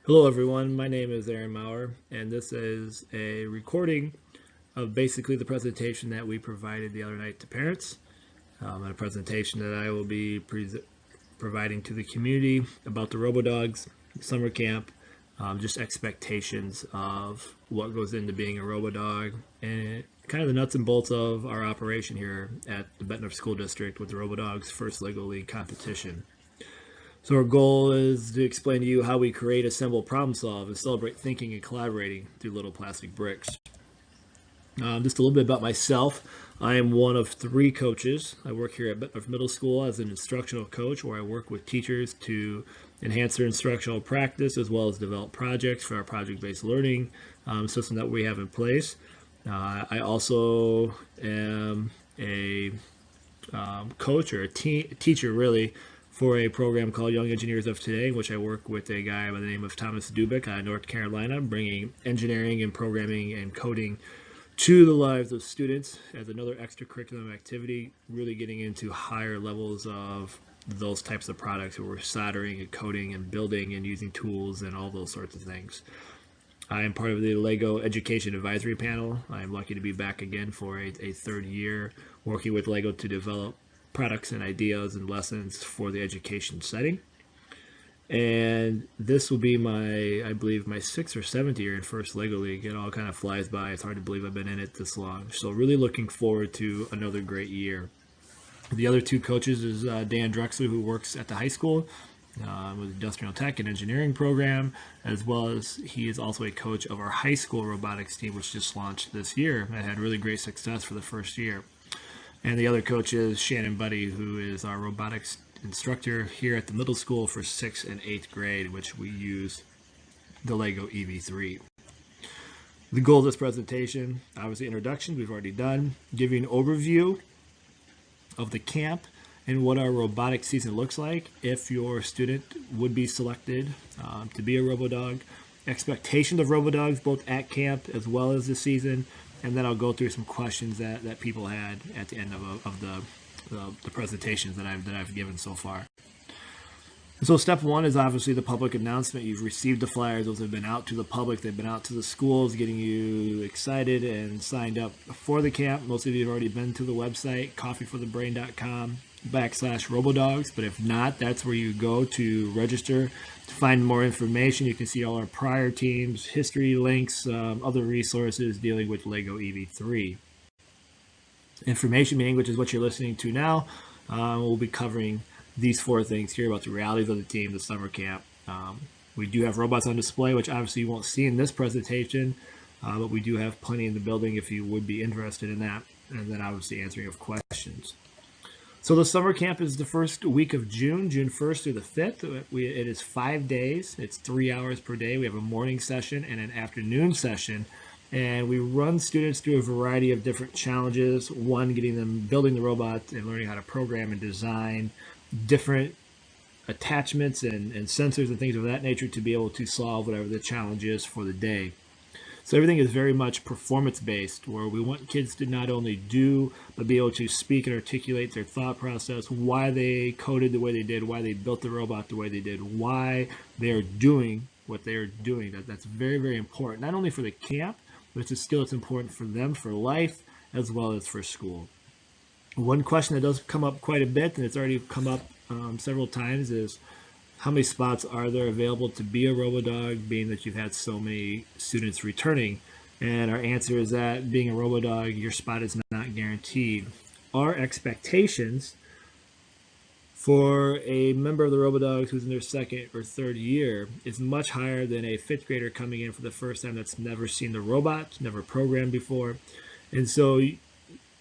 Hello, everyone. My name is Aaron Maurer, and this is a recording of basically the presentation that we provided the other night to parents, and a presentation that I will be providing to the community about the Robodogs summer camp, just expectations of what goes into being a Robodog, and kind of the nuts and bolts of our operation here at the Bettendorf School District with the Robodogs first Lego League competition. So our goal is to explain to you how we create, assemble, problem solve, and celebrate thinking and collaborating through little plastic bricks. Just a little bit about myself. I am one of three coaches. I work here at Bettendorf Middle School as an instructional coach, where I work with teachers to enhance their instructional practice as well as develop projects for our project-based learning system that we have in place. I also am a coach or a teacher, really, for a program called Young Engineers of Today, in which I work with a guy by the name of Thomas Dubik out of North Carolina, bringing engineering and programming and coding to the lives of students as another extracurricular activity, really getting into higher levels of those types of products where we're soldering and coding and building and using tools and all those sorts of things. I am part of the LEGO Education Advisory Panel. I am lucky to be back again for a third year working with LEGO to develop products and ideas and lessons for the education setting. And this will be I believe, my 6th or 7th year in First Lego League. It all kind of flies by. It's hard to believe I've been in it this long. So really looking forward to another great year. The other two coaches is Dan Drexler, who works at the high school with industrial tech and engineering program, as well as he is also a coach of our high school robotics team, which just launched this year. I had really great success for the first year. And the other coach is Shannon Buddy, who is our robotics instructor here at the middle school for 6th and 8th grade, which we use the LEGO EV3. The goal of this presentation, obviously introduction, we've already done, giving an overview of the camp and what our robotic season looks like if your student would be selected to be a Robodog, expectations of Robodogs both at camp as well as the season, and then I'll go through some questions that people had at the end of the presentations that I've given so far. So step one is obviously the public announcement. You've received the flyers. Those have been out to the public. They've been out to the schools, getting you excited and signed up for the camp. Most of you have already been to the website, coffeeforthebrain.com/Robodogs. But if not, that's where you go to register to find more information. You can see all our prior teams, history links, other resources dealing with LEGO EV3. Information meeting, which is what you're listening to now, we'll be covering these four things here about the realities of the team, the summer camp. We do have robots on display, which obviously you won't see in this presentation, but we do have plenty in the building if you would be interested in that, and then obviously answering of questions. So the summer camp is the first week of June 1st through the 5th. It is 5 days. It's 3 hours per day. We have a morning session and an afternoon session. And we run students through a variety of different challenges. One, getting them building the robot and learning how to program and design different attachments and sensors and things of that nature to be able to solve whatever the challenge is for the day. So everything is very much performance-based, where we want kids to not only do, but be able to speak and articulate their thought process, why they coded the way they did, why they built the robot the way they did, why they are doing what they are doing. That's very, very important, not only for the camp, but it's a skill that's important for them for life as well as for school. One question that does come up quite a bit, and it's already come up several times, is how many spots are there available to be a Robodog, being that you've had so many students returning? And our answer is that being a Robodog, your spot is not guaranteed. Our expectations for a member of the Robodogs who's in their 2nd or 3rd year is much higher than a 5th grader coming in for the first time that's never seen the robot, never programmed before. And so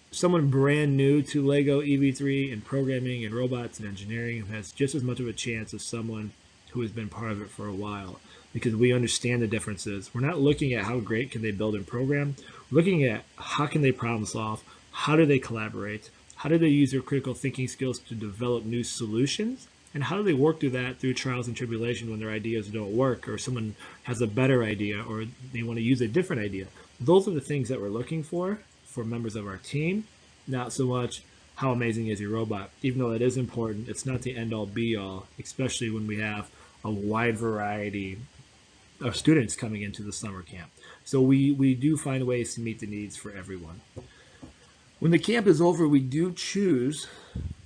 someone brand new to LEGO EV3 and programming and robots and engineering has just as much of a chance as someone who has been part of it for a while, because we understand the differences. We're not looking at how great can they build and program. We're looking at how can they problem solve, how do they collaborate, how do they use their critical thinking skills to develop new solutions, and how do they work through that through trials and tribulation when their ideas don't work, or someone has a better idea, or they want to use a different idea. Those are the things that we're looking for members of our team, not so much how amazing is your robot. Even though that is important, it's not the end-all be-all, especially when we have a wide variety our students coming into the summer camp. So we do find ways to meet the needs for everyone. When the camp is over, we do choose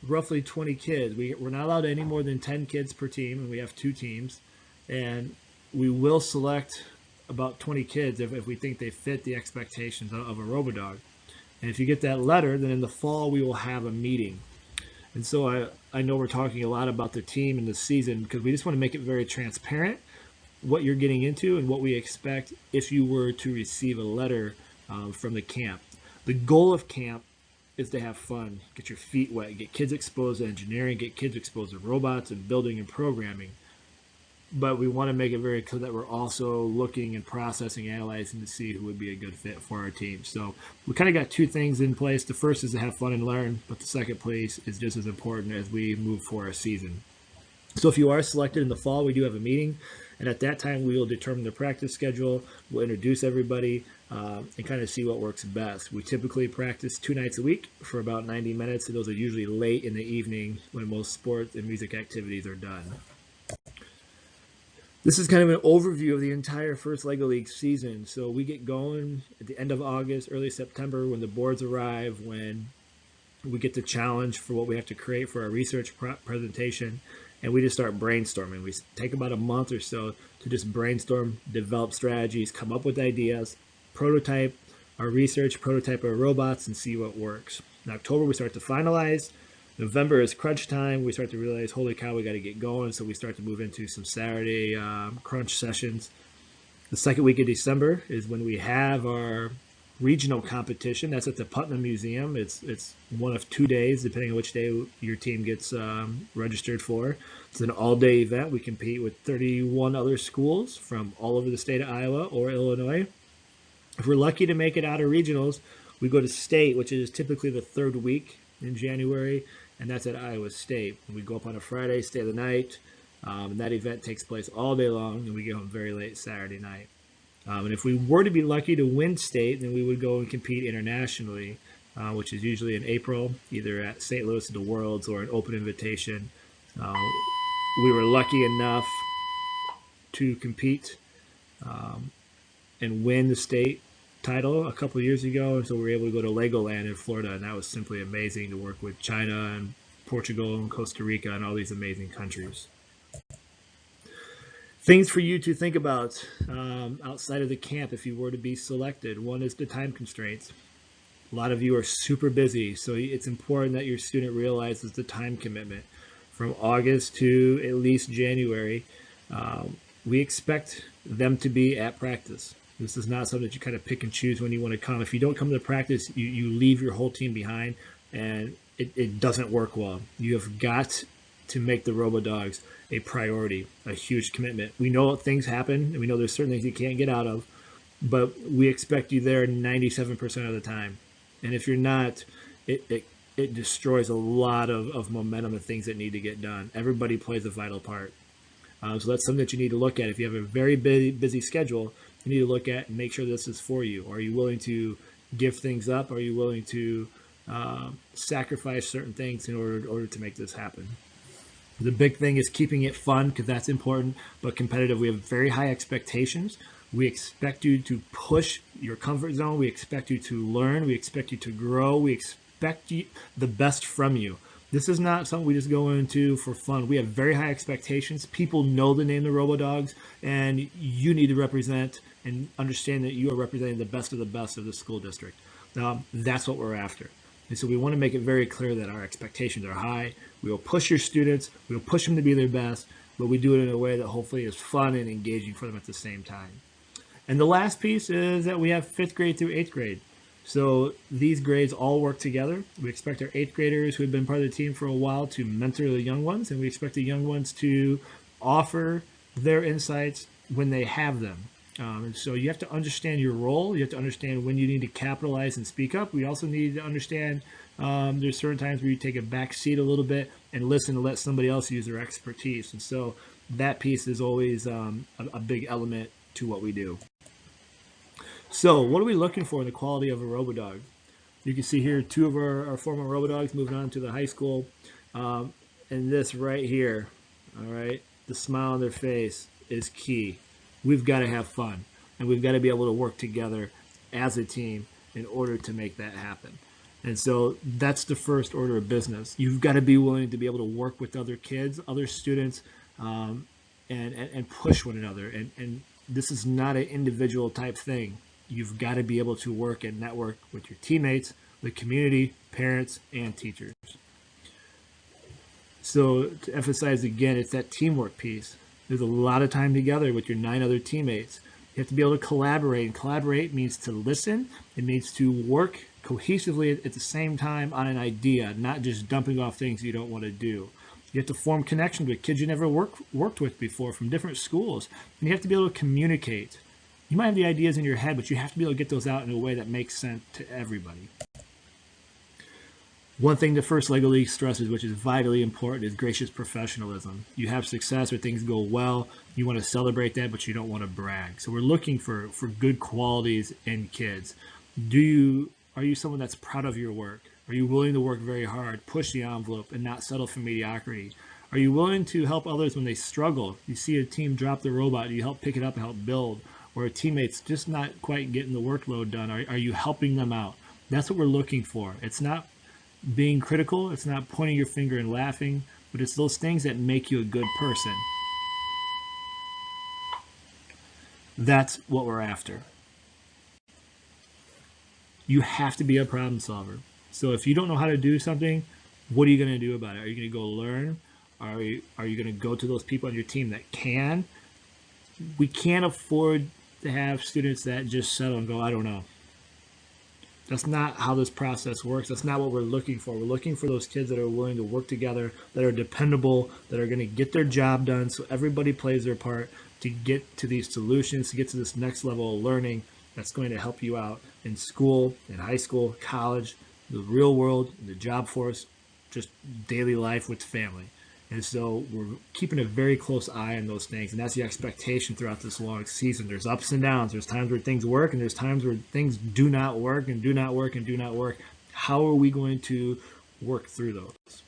roughly 20 kids. We're not allowed any more than 10 kids per team, and we have 2 teams. And we will select about 20 kids if we think they fit the expectations of a Robodog. And if you get that letter, then in the fall we will have a meeting. And so I know we're talking a lot about the team and the season because we just want to make it very transparent what you're getting into and what we expect if you were to receive a letter from the camp. The goal of camp is to have fun, get your feet wet, get kids exposed to engineering, get kids exposed to robots and building and programming. But we want to make it very clear that we're also looking and processing, analyzing to see who would be a good fit for our team. So we kind of got 2 things in place. The first is to have fun and learn, but the second place is just as important as we move for our season. So if you are selected in the fall, we do have a meeting, and at that time we will determine the practice schedule. We'll introduce everybody and kind of see what works best. We typically practice 2 nights a week for about 90 minutes, and those are usually late in the evening when most sports and music activities are done. This is kind of an overview of the entire first LEGO League season. So we get going at the end of August, early September, when the boards arrive, when we get the challenge for what we have to create for our research presentation, and we just start brainstorming. We take about a month or so to just brainstorm, develop strategies, come up with ideas, prototype our research, prototype our robots, and see what works. In October, we start to finalize. November is crunch time. We start to realize, holy cow, we got to get going. So we start to move into some Saturday crunch sessions. The second week of December is when we have our regional competition. That's at the Putnam Museum. It's one of 2 days, depending on which day your team gets registered for. It's an all-day event. We compete with 31 other schools from all over the state of Iowa or Illinois. If we're lucky to make it out of regionals, we go to state, which is typically the 3rd week in January, and that's at Iowa State. We go up on a Friday, stay the night, and that event takes place all day long, and we get home very late Saturday night. And if we were to be lucky to win state, then we would go and compete internationally, which is usually in April, either at St. Louis at the Worlds or an open invitation. We were lucky enough to compete and win the state title a couple of years ago, and so we were able to go to Legoland in Florida, and that was simply amazing to work with China and Portugal and Costa Rica and all these amazing countries. Things for you to think about outside of the camp if you were to be selected. One is the time constraints. A lot of you are super busy, so it's important that your student realizes the time commitment. From August to at least January, we expect them to be at practice. This is not something that you kind of pick and choose when you want to come. If you don't come to practice, you leave your whole team behind, and it doesn't work well. You have got to make the Robodogs a priority, a huge commitment. We know things happen, and we know there's certain things you can't get out of, but we expect you there 97% of the time. And if you're not, it destroys a lot of momentum and things that need to get done. Everybody plays a vital part. So that's something that you need to look at. If you have a very busy schedule, you need to look at and make sure this is for you. Are you willing to give things up? Are you willing to sacrifice certain things in order to make this happen? The big thing is keeping it fun, because that's important, but competitive. We have very high expectations. We expect you to push your comfort zone. We expect you to learn. We expect you to grow. We expect the best from you. This is not something we just go into for fun. We have very high expectations. People know the name the Robodogs, and you need to represent and understand that you are representing the best of the school district. That's what we're after. And so we want to make it very clear that our expectations are high. We will push your students. We will push them to be their best, but we do it in a way that hopefully is fun and engaging for them at the same time. And the last piece is that we have 5th grade through 8th grade. So these grades all work together. We expect our 8th graders who have been part of the team for a while to mentor the young ones, and we expect the young ones to offer their insights when they have them. And so you have to understand your role. You have to understand when you need to capitalize and speak up. We also need to understand there's certain times where you take a back seat a little bit and listen and let somebody else use their expertise. And so that piece is always a big element to what we do. So what are we looking for in the quality of a Robodog? You can see here 2 of our former Robodogs moving on to the high school. And this right here, all right, the smile on their face is key. we've got to have fun, and we've got to be able to work together as a team in order to make that happen. And so that's the first order of business. You've got to be willing to be able to work with other kids, other students, and push one another. And this is not an individual type thing. You've got to be able to work and network with your teammates, the community, parents, and teachers. So to emphasize again, it's that teamwork piece. There's a lot of time together with your 9 other teammates. You have to be able to collaborate, and collaborate means to listen. It means to work cohesively at the same time on an idea, not just dumping off things you don't want to do. You have to form connections with kids you never worked with before from different schools. And you have to be able to communicate. You might have the ideas in your head, but you have to be able to get those out in a way that makes sense to everybody. One thing the first LEGO League stresses, which is vitally important, is gracious professionalism. You have success or things go well, you want to celebrate that, but you don't want to brag. So we're looking for good qualities in kids. Are you someone that's proud of your work? Are you willing to work very hard, push the envelope, and not settle for mediocrity? Are you willing to help others when they struggle? You see a team drop the robot, do you help pick it up and help build? Or a teammate's just not quite getting the workload done, are you helping them out? That's what we're looking for. It's not being critical, it's not pointing your finger and laughing, but it's those things that make you a good person. That's what we're after. You have to be a problem solver. So if you don't know how to do something, what are you going to do about it? Are you going to go learn? Are you going to go to those people on your team that can? We can't afford to have students that just settle and go, I don't know. That's not how this process works. That's not what we're looking for. We're looking for those kids that are willing to work together, that are dependable, that are going to get their job done so everybody plays their part to get to these solutions, to get to this next level of learning that's going to help you out in school, in high school, college, the real world, the job force, just daily life with family. And so we're keeping a very close eye on those things. And that's the expectation throughout this long season. There's ups and downs. There's times where things work, and there's times where things do not work and do not work and do not work. How are we going to work through those?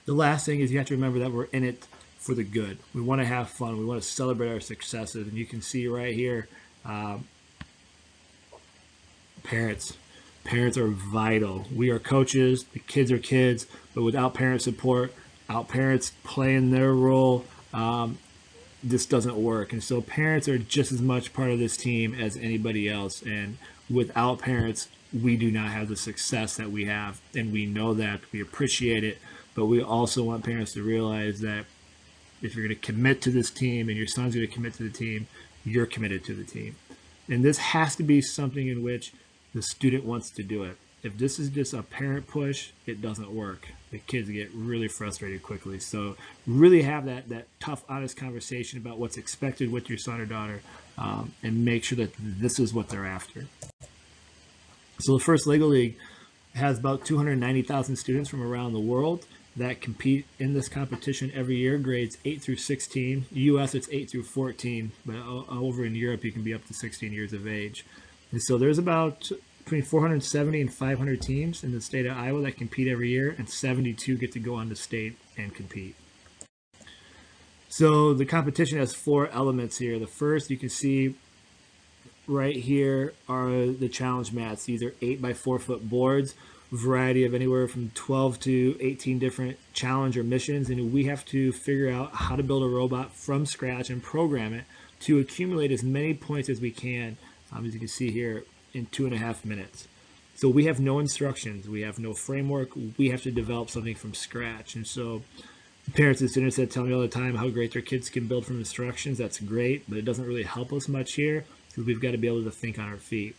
The last thing is you have to remember that we're in it for the good. We want to have fun. We want to celebrate our successes. And you can see right here, parents. Parents are vital. We are coaches. The kids are kids. But without parent support, without parents playing their role, this doesn't work. And so parents are just as much part of this team as anybody else. And without parents, we do not have the success that we have. And we know that. We appreciate it. But we also want parents to realize that if you're going to commit to this team and your son's going to commit to the team, you're committed to the team. And this has to be something in which the student wants to do it. If this is just a parent push, it doesn't work. The kids get really frustrated quickly. So really have that tough, honest conversation about what's expected with your son or daughter, and make sure that this is what they're after. So the first LEGO League has about 290,000 students from around the world that compete in this competition every year, grades 8 through 16. US, it's 8 through 14, but over in Europe, you can be up to 16 years of age. And so there's about between 470 and 500 teams in the state of Iowa that compete every year, and 72 get to go on to state and compete. So the competition has 4 elements here. The first, you can see right here, are the challenge mats. These are 8 by 4 foot boards, variety of anywhere from 12 to 18 different challenge or missions, and we have to figure out how to build a robot from scratch and program it to accumulate as many points as we can, as you can see here, in 2.5 minutes. So we have no instructions, we have no framework, we have to develop something from scratch. And so parents and students that tell me all the time how great their kids can build from instructions, that's great, but it doesn't really help us much here, because we've got to be able to think on our feet.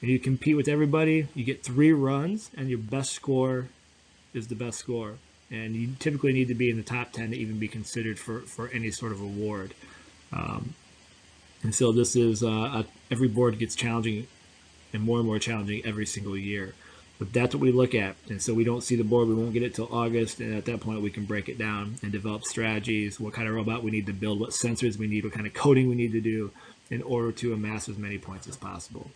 And you compete with everybody, you get 3 runs, and your best score is the best score. And you typically need to be in the top 10 to even be considered for any sort of award. And so this is, every board gets challenging and more challenging every single year. But that's what we look at. And so we don't see the board, we won't get it till August, and at that point we can break it down and develop strategies, what kind of robot we need to build, what sensors we need, what kind of coding we need to do in order to amass as many points as possible.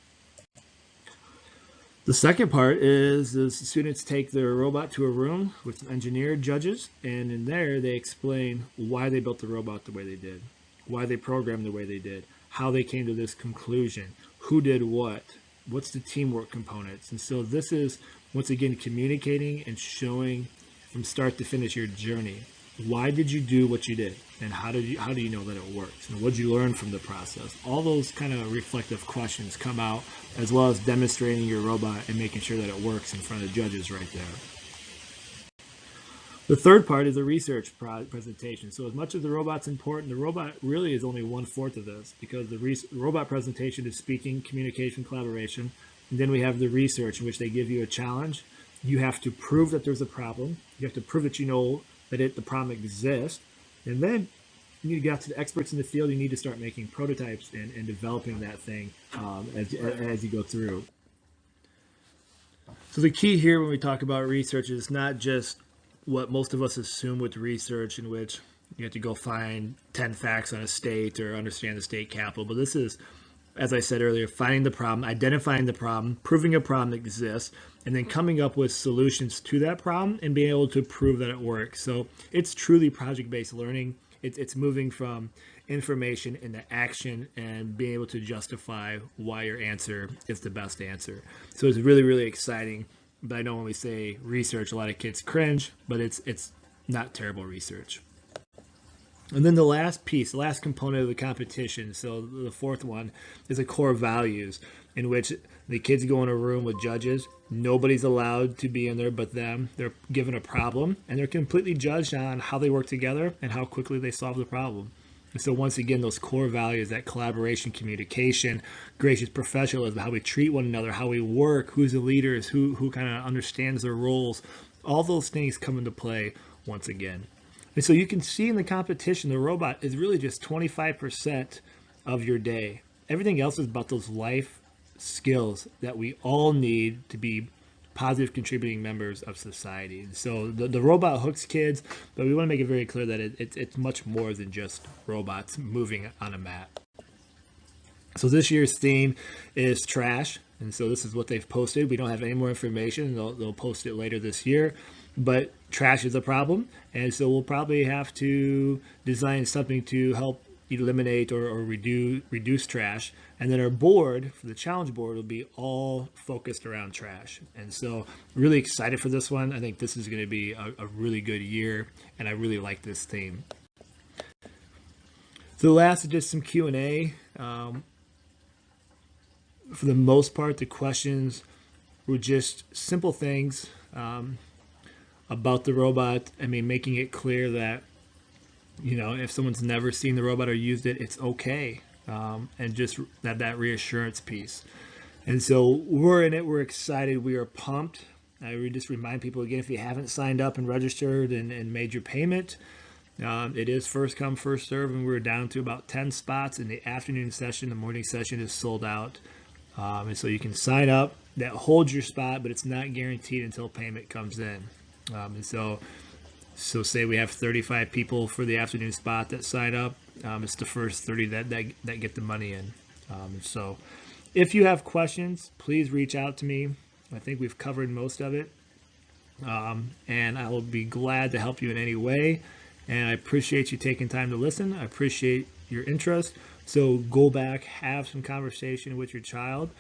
The second part is the students take their robot to a room with engineer judges, and in there they explain why they built the robot the way they did. why they programmed the way they did, how they came to this conclusion, who did what, what's the teamwork components. And so this is, once again, communicating and showing from start to finish your journey. Why did you do what you did? And how do you know that it works? And what did you learn from the process? All those kind of reflective questions come out, as well as demonstrating your robot and making sure that it works in front of judges right there. The third part is a research presentation. So as much as the robot's important, the robot really is only 1/4 of this, because the robot presentation is speaking, communication, collaboration. And then we have the research, in which they give you a challenge. You have to prove that there's a problem. You have to prove that you know that the problem exists. And then you need to get out to the experts in the field. You need to start making prototypes and developing that thing as you go through. So the key here when we talk about research is not just what most of us assume with research, in which you have to go find 10 facts on a state or understand the state capital. But this is, as I said earlier, finding the problem, identifying the problem, proving a problem exists, and then coming up with solutions to that problem and being able to prove that it works. So it's truly project-based learning. It's moving from information into action and being able to justify why your answer is the best answer. So it's really, really exciting. But I know when we say research, a lot of kids cringe, but it's not terrible research. And then the last piece, the last component of the competition, so the fourth one, is a core values, in which the kids go in a room with judges. Nobody's allowed to be in there but them. They're given a problem, and they're completely judged on how they work together and how quickly they solve the problem. And so once again, those core values, that collaboration, communication, gracious professionalism, how we treat one another, how we work, who's the leaders, who kind of understands their roles, all those things come into play once again. And so you can see in the competition, the robot is really just 25% of your day. Everything else is about those life skills that we all need to be positive contributing members of society. And so the robot hooks kids, but we want to make it very clear that it's much more than just robots moving on a mat. So this year's theme is trash. And so this is what they've posted. We don't have any more information. They'll post it later this year. But trash is a problem, and so we'll probably have to design something to help eliminate or reduce trash. And then our board, for the challenge board, will be all focused around trash. And so really excited for this one. I think this is going to be a really good year, and I really like this theme. So the last is just some Q&A. For the most part, the questions were just simple things about the robot. I mean, making it clear that, you know, if someone's never seen the robot or used it, it's okay. And just that reassurance piece. And so we're in it. We're excited. We are pumped. I would just remind people again, if you haven't signed up and registered and made your payment, it is first come, first serve, and we're down to about 10 spots in the afternoon session. The morning session is sold out. And so you can sign up. That holds your spot, but it's not guaranteed until payment comes in. And so say we have 35 people for the afternoon spot that sign up. It's the first 30 that get the money in. So if you have questions, please reach out to me. I think we've covered most of it. And I will be glad to help you in any way. And I appreciate you taking time to listen. I appreciate your interest. So go back, have some conversation with your child.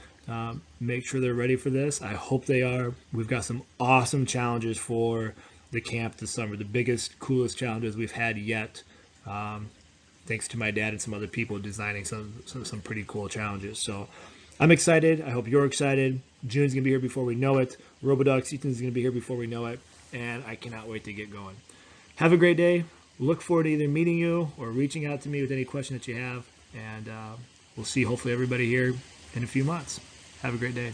Make sure they're ready for this. I hope they are. We've got some awesome challenges for the camp this summer. The biggest, coolest challenges we've had yet. Thanks to my dad and some other people designing some pretty cool challenges. So I'm excited. I hope you're excited. June's going to be here before we know it. Robodogs season's going to be here before we know it. And I cannot wait to get going. Have a great day. Look forward to either meeting you or reaching out to me with any question that you have. And we'll see hopefully everybody here in a few months. Have a great day.